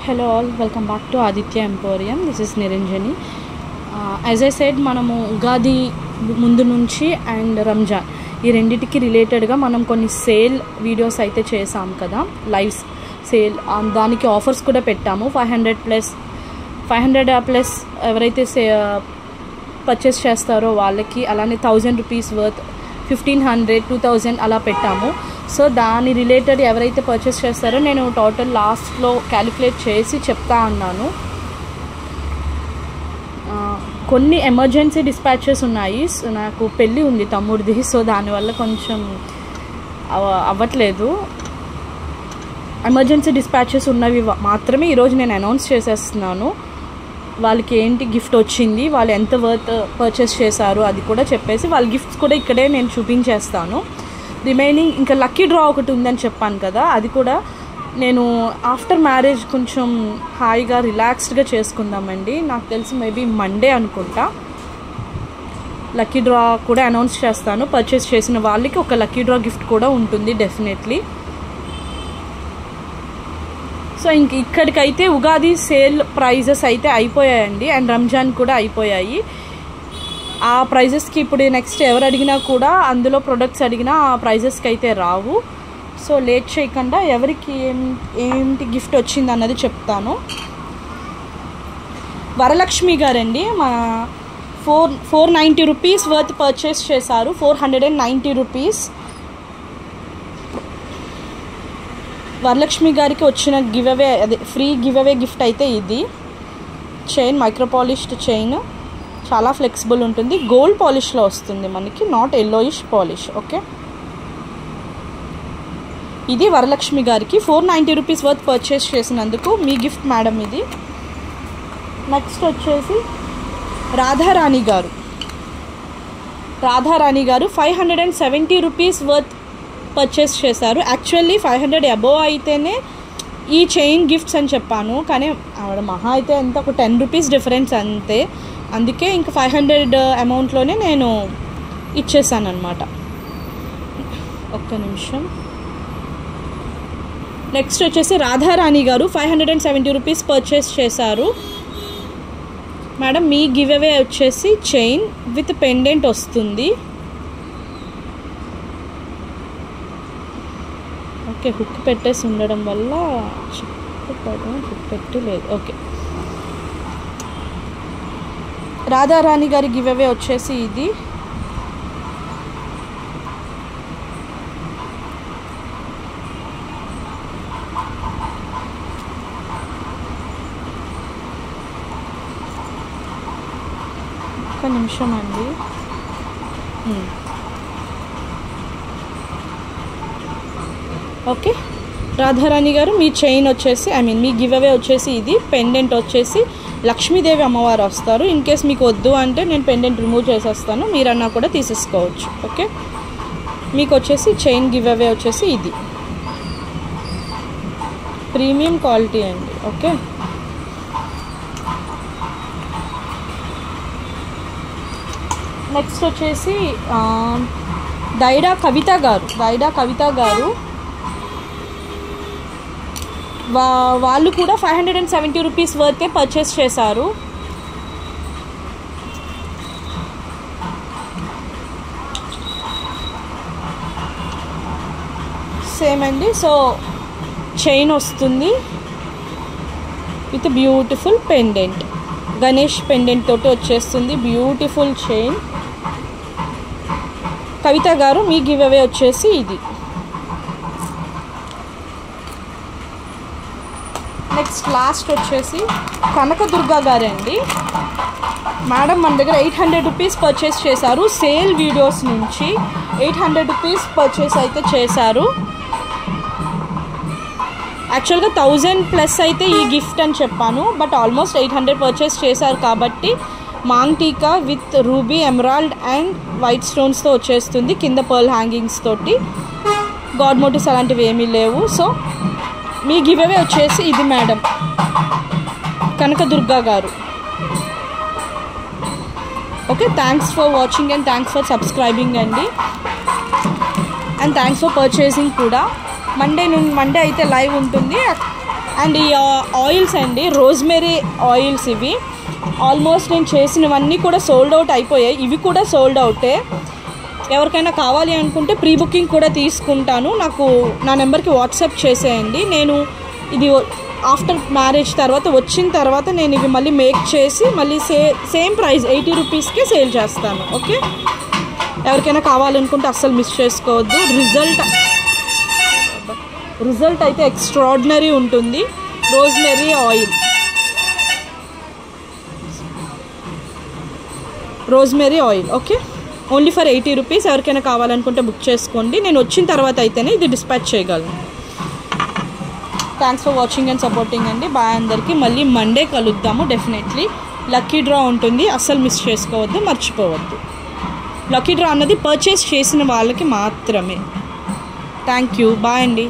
Hello all, welcome back to Aditya Emporium. This is Niranjani. As I said, మనము ఉగాది ముందు నుంచి and Ramzan ఈ రెండిటికి రిలేటెడ్గా మనం కొన్ని సేల్ వీడియోస్ అయితే చేసాం కదా, లైవ్ సేల్. దానికి ఆఫర్స్ కూడా పెట్టాము. 500 ప్లస్ ఎవరైతే పర్చేస్ చేస్తారో వాళ్ళకి, అలానే 1000 రూపీస్ వర్త్ 1500, 2000 అలా పెట్టాము. సో దాని రిలేటెడ్ ఎవరైతే పర్చేస్ చేస్తారో నేను టోటల్ లాస్ట్లో క్యాలిక్యులేట్ చేసి చెప్తా అన్నాను. కొన్ని ఎమర్జెన్సీ డిస్పాచెస్ ఉన్నాయి. నాకు పెళ్ళి ఉంది తమ్ముడిది, సో దానివల్ల కొంచెం అవ్వట్లేదు. ఎమర్జెన్సీ డిస్పాచెస్ ఉన్నవి మాత్రమే ఈరోజు నేను అనౌన్స్ చేసేస్తున్నాను. వాళ్ళకి ఏంటి గిఫ్ట్ వచ్చింది, వాళ్ళు ఎంత వర్త్ పర్చేస్ చేశారు అది కూడా చెప్పేసి, వాళ్ళ గిఫ్ట్స్ కూడా ఇక్కడే నేను చూపించేస్తాను. రిమైనింగ్ ఇంకా లక్కీ డ్రా ఒకటి ఉందని చెప్పాను కదా, అది కూడా నేను ఆఫ్టర్ మ్యారేజ్ కొంచెం హాయిగా రిలాక్స్డ్గా చేసుకుందామండి. నాకు తెలిసి మేబీ మండే అనుకుంటా లక్కీ డ్రా కూడా అనౌన్స్ చేస్తాను. పర్చేస్ చేసిన వాళ్ళకి ఒక లక్కీ డ్రా గిఫ్ట్ కూడా ఉంటుంది డెఫినెట్లీ. సో ఇంక ఇక్కడికైతే ఉగాది సేల్ ప్రైజెస్ అయితే అయిపోయాయండి, అండ్ రంజాన్ కూడా అయిపోయాయి. ఆ ప్రైజెస్కి ఇప్పుడు నెక్స్ట్ ఎవరు అడిగినా కూడా, అందులో ప్రొడక్ట్స్ అడిగినా ఆ ప్రైజెస్కి అయితే రావు. సో లేట్ చేయకుండా ఎవరికి ఏంటి గిఫ్ట్ వచ్చింది అన్నది చెప్తాను. వరలక్ష్మి గారండి, మా 490 రూపీస్ వర్త్ పర్చేస్ చేశారు. 490 రూపీస్. వరలక్ష్మి గారికి వచ్చిన గివ్ అవే, అదే ఫ్రీ గివ్ అవే గిఫ్ట్ అయితే ఇది చైన్, మైక్రో పాలిష్డ్ చైన్, చాలా ఫ్లెక్సిబుల్ ఉంటుంది. గోల్డ్ పాలిష్లో వస్తుంది మనకి, నాట్ ఎల్లోయిష్ పాలిష్. ఓకే, ఇది వరలక్ష్మి గారికి 490 రూపీస్ వర్త్ పర్చేస్ చేసినందుకు మీ గిఫ్ట్ మేడం ఇది. నెక్స్ట్ వచ్చేసి రాధారాణి గారు 570 రూపీస్ వర్త్ పర్చేస్ చేశారు. యాక్చువల్లీ 500 అబోవ్ అయితేనే ఈ చైన్ గిఫ్ట్స్ అని చెప్పాను, కానీ ఆవిడ మహా అయితే ఎంత ఒక 10 రూపీస్ డిఫరెన్స్ అంతే. అందుకే ఇంకా 500 అమౌంట్లోనే నేను ఇచ్చేసాను అనమాట. ఒక్క నిమిషం. నెక్స్ట్ వచ్చేసి రాధారాణి గారు 570 రూపీస్ పర్చేస్ చేశారు. మేడం మీ గివ్ అవే వచ్చేసి చైన్ విత్ పెండెంట్ వస్తుంది. ఓకే, హుక్ పెట్టేసి ఉండడం వల్ల హుక్ పెట్టలేదు. ఓకే, రాధారాణి గారి గివ్ అవే వచ్చేసి ఇది. ఒక్క నిమిషం అండి. ఓకే, రాధారాణి గారు మీ చైన్ వచ్చేసి, మీ గివ్ అవే వచ్చేసి ఇది. పెండెంట్ వచ్చేసి లక్ష్మీదేవి అమ్మవారు వస్తారు. ఇన్ కేస్ మీకు వద్దు అంటే నేను పెండెంట్ రిమూవ్ చేసేస్తాను, మీరన్నా కూడా తీసేసుకోవచ్చు. ఓకే, మీకు వచ్చేసి చైన్ గివ్ అవే వచ్చేసి ఇది, ప్రీమియం క్వాలిటీ అండి. ఓకే, నెక్స్ట్ వచ్చేసి దైడా కవిత గారు వాళ్ళు కూడా 570 రూపీస్ వర్తే పర్చేస్ చేశారు. సేమ్ అండి. సో చైన్ వస్తుంది with beautiful pendant, Ganesh pendant తోటి వచ్చేస్తుంది. Beautiful chain. కవిత గారు మీ గివ్ అవే వచ్చేసి ఇది. నెక్స్ట్ లాస్ట్ వచ్చేసి కనకదుర్గ గారు అండి. మేడం మన దగ్గర 800 రూపీస్ పర్చేస్ చేశారు. సేల్ వీడియోస్ నుంచి 800 రూపీస్ పర్చేస్ అయితే చేశారు. యాక్చువల్గా 1000 ప్లస్ అయితే ఈ గిఫ్ట్ అని చెప్పాను, బట్ ఆల్మోస్ట్ 800 పర్చేస్ చేశారు కాబట్టి maang tikka with ruby, emerald and white స్టోన్స్తో వచ్చేస్తుంది. కింద పర్ల్ హ్యాంగింగ్స్ తోటి, గాడ్ మోటివ్స్ అలాంటివి ఏమీ లేవు. సో మీ గివ్ అవే వచ్చేసి ఇది మేడం, కనకదుర్గ గారు. Okay, thanks for watching and thanks for subscribing అండి, అండ్ థ్యాంక్స్ ఫర్ పర్చేసింగ్ కూడా. మండే అయితే లైవ్ ఉంటుంది. అండ్ ఈ ఆయిల్స్ అండి, రోజ్మెరీ ఆయిల్స్ ఇవి. ఆల్మోస్ట్ నేను చేసినవన్నీ కూడా సోల్డ్ అవుట్ అయిపోయాయి. ఇవి కూడా సోల్డ్ అవుటే. ఎవరికైనా కావాలి అనుకుంటే ప్రీ బుకింగ్ కూడా తీసుకుంటాను. నాకు నా నెంబర్కి వాట్సాప్ చేసేయండి. నేను ఇది ఆఫ్టర్ మ్యారేజ్ తర్వాత వచ్చిన తర్వాత నేను ఇవి మళ్ళీ మేక్ చేసి మళ్ళీ సేమ్ ప్రైస్ 80 రూపీస్కే సేల్ చేస్తాను. ఓకే, ఎవరికైనా కావాలనుకుంటే అస్సలు మిస్ చేసుకోవద్దు. రిజల్ట్ అయితే ఎక్స్ట్రాడినరీ ఉంటుంది. Rosemary oil okay, only for 80 rupees. ఎవరికైనా కావాలనుకుంటే బుక్ చేసుకోండి. నేను వచ్చిన తర్వాత అయితేనే ఇది డిస్పాచ్ చేయగలను. Thanks for watching and supporting అండి. బాయ్ అందరికీ. మళ్ళీ మండే కలుద్దాము డెఫినెట్లీ. లక్కీ డ్రా ఉంటుంది, అస్సలు మిస్ చేసుకోవద్దు, మర్చిపోవద్దు. లక్కీ డ్రా అన్నది పర్చేస్ చేసిన వాళ్ళకి మాత్రమే. థ్యాంక్ యూ, బాయ్ అండి.